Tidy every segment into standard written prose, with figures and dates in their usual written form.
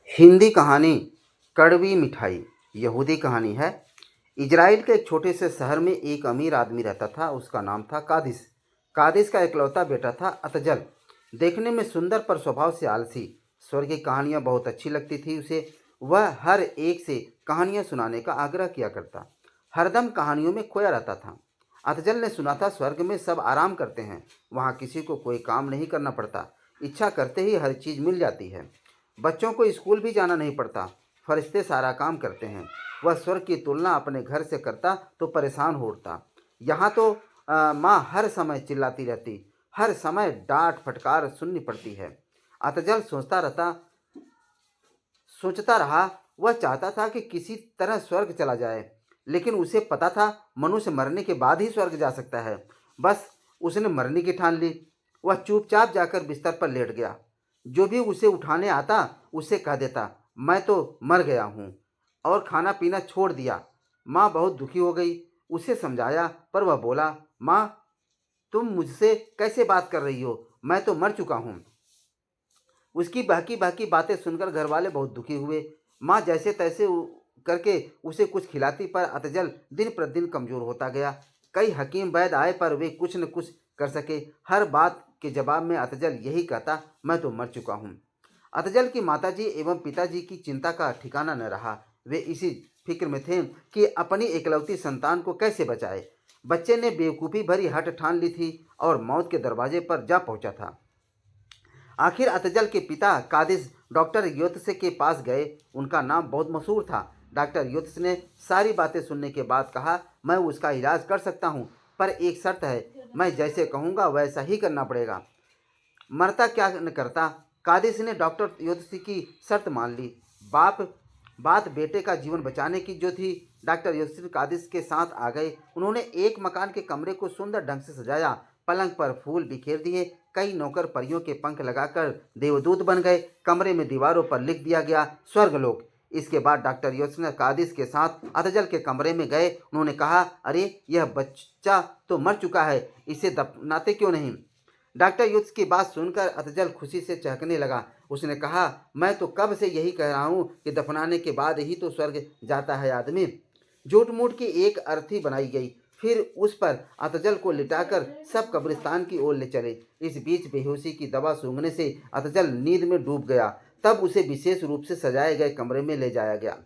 हिंदी कहानी कड़वी मिठाई। यहूदी कहानी है। इजराइल के एक छोटे से शहर में एक अमीर आदमी रहता था। उसका नाम था कादिस। कादिस का इकलौता बेटा था अतजल। देखने में सुंदर पर स्वभाव से आलसी। स्वर्ग की कहानियाँ बहुत अच्छी लगती थी उसे। वह हर एक से कहानियाँ सुनाने का आग्रह किया करता। हरदम कहानियों में खोया रहता था। अतजल ने सुना था स्वर्ग में सब आराम करते हैं। वहाँ किसी को कोई काम नहीं करना पड़ता। इच्छा करते ही हर चीज़ मिल जाती है। बच्चों को स्कूल भी जाना नहीं पड़ता। फरिश्ते सारा काम करते हैं। वह स्वर्ग की तुलना अपने घर से करता तो परेशान हो उठता। यहाँ तो माँ हर समय चिल्लाती रहती। हर समय डांट फटकार सुननी पड़ती है। अतजल सोचता रहा। वह चाहता था कि किसी तरह स्वर्ग चला जाए, लेकिन उसे पता था मनुष्य मरने के बाद ही स्वर्ग जा सकता है। बस उसने मरने की ठान ली। वह चुपचाप जाकर बिस्तर पर लेट गया। जो भी उसे उठाने आता उससे कह देता, मैं तो मर गया हूँ, और खाना पीना छोड़ दिया। माँ बहुत दुखी हो गई। उसे समझाया पर वह बोला, माँ तुम मुझसे कैसे बात कर रही हो, मैं तो मर चुका हूँ। उसकी बहकी बहकी बातें सुनकर घर वाले बहुत दुखी हुए। माँ जैसे तैसे करके उसे कुछ खिलाती, पर अतजल दिन प्रतिदिन कमजोर होता गया। कई हकीम वैद्य आए पर वे कुछ न कुछ कर सके। हर बात के जवाब में अतजल यही कहता, मैं तो मर चुका हूँ। अतजल की माताजी एवं पिताजी की चिंता का ठिकाना न रहा। वे इसी फिक्र में थे कि अपनी इकलौती संतान को कैसे बचाए। बच्चे ने बेवकूफ़ी भरी हठ ठान ली थी और मौत के दरवाजे पर जा पहुंचा था। आखिर अतजल के पिता कादिस डॉक्टर योतसे के पास गए। उनका नाम बहुत मशहूर था। डॉक्टर योतस ने सारी बातें सुनने के बाद कहा, मैं उसका इलाज कर सकता हूँ, पर एक शर्त है, मैं जैसे कहूँगा वैसा ही करना पड़ेगा। मरता क्या न करता। कादिस ने डॉक्टर योतसी की शर्त मान ली। बाप बात बेटे का जीवन बचाने की जो थी। डॉक्टर योतसी कादिस के साथ आ गए। उन्होंने एक मकान के कमरे को सुंदर ढंग से सजाया। पलंग पर फूल बिखेर दिए। कई नौकर परियों के पंख लगाकर देवदूत बन गए। कमरे में दीवारों पर लिख दिया गया, स्वर्गलोक। इसके बाद डॉक्टर योतसी कादिस के साथ अतजल के कमरे में गए। उन्होंने कहा, अरे यह बच्चा तो मर चुका है, इसे दफनाते क्यों नहीं। डॉक्टर युद्ध की बात सुनकर अतजल खुशी से चहकने लगा। उसने कहा, मैं तो कब से यही कह रहा हूँ कि दफनाने के बाद ही तो स्वर्ग जाता है आदमी। झूठ मूठ की एक अर्थी बनाई गई। फिर उस पर अतजल को लिटाकर सब कब्रिस्तान की ओर ले चले। इस बीच बेहोशी की दवा सूंघने से अतजल नींद में डूब गया। तब उसे विशेष रूप से सजाए गए कमरे में ले जाया गया।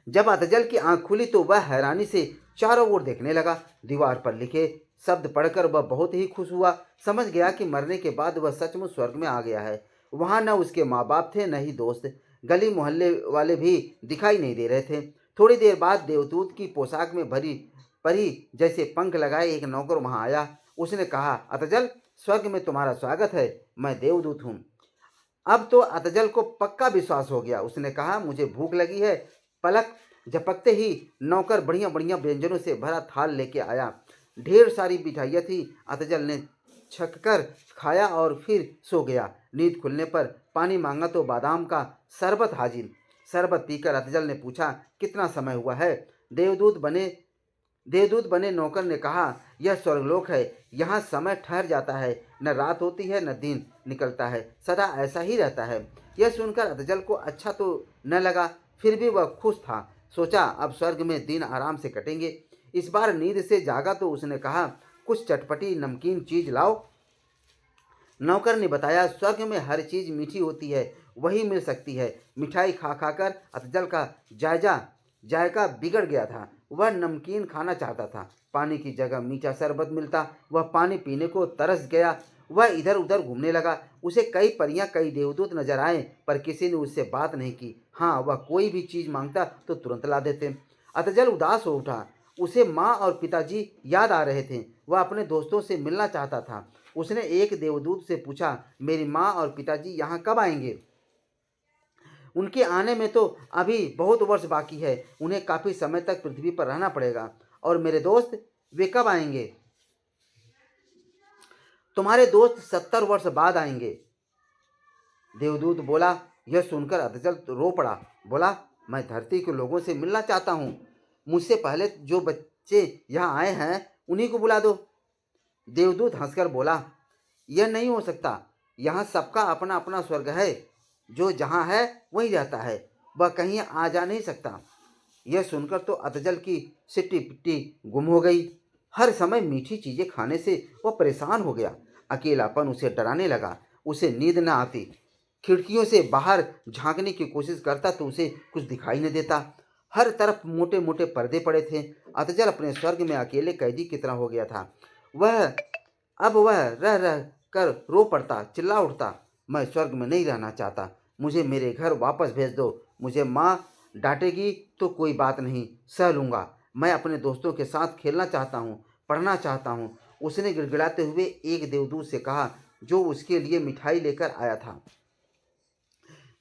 जब अतजल की आंख खुली तो वह हैरानी से चारों ओर देखने लगा। दीवार पर लिखे शब्द पढ़कर वह बहुत ही खुश हुआ। समझ गया कि मरने के बाद वह सचमुच स्वर्ग में आ गया है। वहाँ न उसके माँ बाप थे, न ही दोस्त। गली मोहल्ले वाले भी दिखाई नहीं दे रहे थे। थोड़ी देर बाद देवदूत की पोशाक में भरी परी जैसे पंख लगाए एक नौकर वहाँ आया। उसने कहा, अतजल स्वर्ग में तुम्हारा स्वागत है, मैं देवदूत हूँ। अब तो अतजल को पक्का विश्वास हो गया। उसने कहा, मुझे भूख लगी है। पलक झपकते ही नौकर बढ़िया बढ़िया व्यंजनों से भरा थाल लेके आया। ढेर सारी मिठाइयाँ थी। अतजल ने छक कर खाया और फिर सो गया। नींद खुलने पर पानी मांगा तो बादाम का शरबत हाजिर। शरबत पीकर अतजल ने पूछा, कितना समय हुआ है। देवदूत बने देवदूत बने नौकर ने कहा, यह स्वर्गलोक है, यहाँ समय ठहर जाता है, न रात होती है न दिन निकलता है, सदा ऐसा ही रहता है। यह सुनकर अतजल को अच्छा तो न लगा, फिर भी वह खुश था। सोचा अब स्वर्ग में दिन आराम से कटेंगे। इस बार नींद से जागा तो उसने कहा, कुछ चटपटी नमकीन चीज लाओ। नौकर ने बताया, स्वर्ग में हर चीज मीठी होती है, वही मिल सकती है। मिठाई खा खाकर अतजल का जायका बिगड़ गया था। वह नमकीन खाना चाहता था। पानी की जगह मीठा शरबत मिलता, वह पानी पीने को तरस गया। वह इधर उधर घूमने लगा। उसे कई परियां कई देवदूत नजर आए, पर किसी ने उससे बात नहीं की। हाँ, वह कोई भी चीज मांगता तो तुरंत ला देते। अतजल उदास हो उठा। उसे माँ और पिताजी याद आ रहे थे। वह अपने दोस्तों से मिलना चाहता था। उसने एक देवदूत से पूछा, मेरी माँ और पिताजी यहाँ कब आएंगे। उनके आने में तो अभी बहुत वर्ष बाकी है, उन्हें काफ़ी समय तक पृथ्वी पर रहना पड़ेगा। और मेरे दोस्त, वे कब आएंगे। तुम्हारे दोस्त 70 वर्ष बाद आएंगे, देवदूत बोला। यह सुनकर अतजल रो पड़ा। बोला, मैं धरती के लोगों से मिलना चाहता हूँ। मुझसे पहले जो बच्चे यहाँ आए हैं उन्हीं को बुला दो। देवदूत हंसकर बोला, यह नहीं हो सकता, यहाँ सबका अपना अपना स्वर्ग है। जो जहाँ है वहीं रहता है, वह कहीं आ जा नहीं सकता। यह सुनकर तो अतजल की सिट्टी पिट्टी गुम हो गई। हर समय मीठी चीजें खाने से वह परेशान हो गया। अकेलापन उसे डराने लगा। उसे नींद न आती। खिड़कियों से बाहर झांकने की कोशिश करता तो उसे कुछ दिखाई न देता। हर तरफ मोटे मोटे पर्दे पड़े थे। अतजल अपने स्वर्ग में अकेले कैदी की तरह हो गया था। वह अब वह रह रह कर रो पड़ता, चिल्ला उठता, मैं स्वर्ग में नहीं रहना चाहता। मुझे मेरे घर वापस भेज दो। मुझे माँ डांटेगी तो कोई बात नहीं, सह लूँगा। मैं अपने दोस्तों के साथ खेलना चाहता हूँ, पढ़ना चाहता हूँ। उसने गिड़गिड़ाते हुए एक देवदूत से कहा, जो उसके लिए मिठाई लेकर आया था।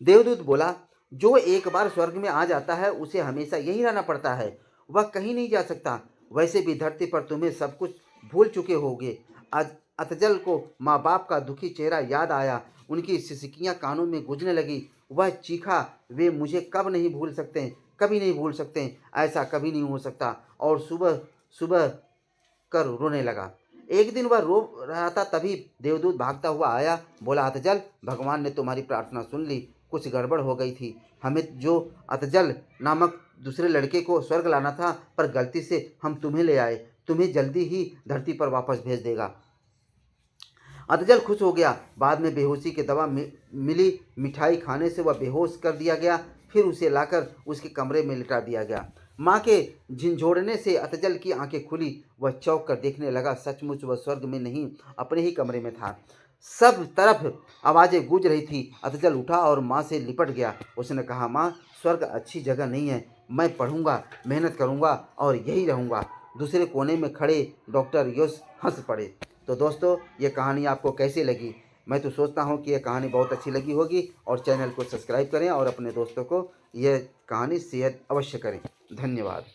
देवदूत बोला, जो एक बार स्वर्ग में आ जाता है उसे हमेशा यहीं रहना पड़ता है, वह कहीं नहीं जा सकता। वैसे भी धरती पर तुम्हें सब कुछ भूल चुके होगे। आज अतजल को माँ बाप का दुखी चेहरा याद आया। उनकी सिसकियाँ कानों में गूंजने लगी। वह चीखा, वे मुझे कब नहीं भूल सकते, कभी नहीं भूल सकते, ऐसा कभी नहीं हो सकता। और सुबह सुबह कर रोने लगा। एक दिन वह रो रहा था, तभी देवदूत भागता हुआ आया। बोला, अतजल, भगवान ने तुम्हारी प्रार्थना सुन ली। कुछ गड़बड़ हो गई थी। हमें जो अतजल नामक दूसरे लड़के को स्वर्ग लाना था, पर गलती से हम तुम्हें ले आए। तुम्हें जल्दी ही धरती पर वापस भेज देगा। अतजल खुश हो गया। बाद में बेहोशी की दवा मिली। मिठाई खाने से वह बेहोश कर दिया गया। फिर उसे लाकर उसके कमरे में लिटा दिया गया। माँ के झिंझोड़ने से अतजल की आंखें खुली। वह चौंक कर देखने लगा। सचमुच वह स्वर्ग में नहीं, अपने ही कमरे में था। सब तरफ आवाज़ें गूंज रही थी। अतजल उठा और माँ से लिपट गया। उसने कहा, माँ, स्वर्ग अच्छी जगह नहीं है। मैं पढ़ूंगा, मेहनत करूंगा और यही रहूंगा। दूसरे कोने में खड़े डॉक्टर यश हंस पड़े। तो दोस्तों, ये कहानी आपको कैसी लगी? मैं तो सोचता हूँ कि यह कहानी बहुत अच्छी लगी होगी। और चैनल को सब्सक्राइब करें और अपने दोस्तों को यह कहानी शेयर अवश्य करें। धन्यवाद।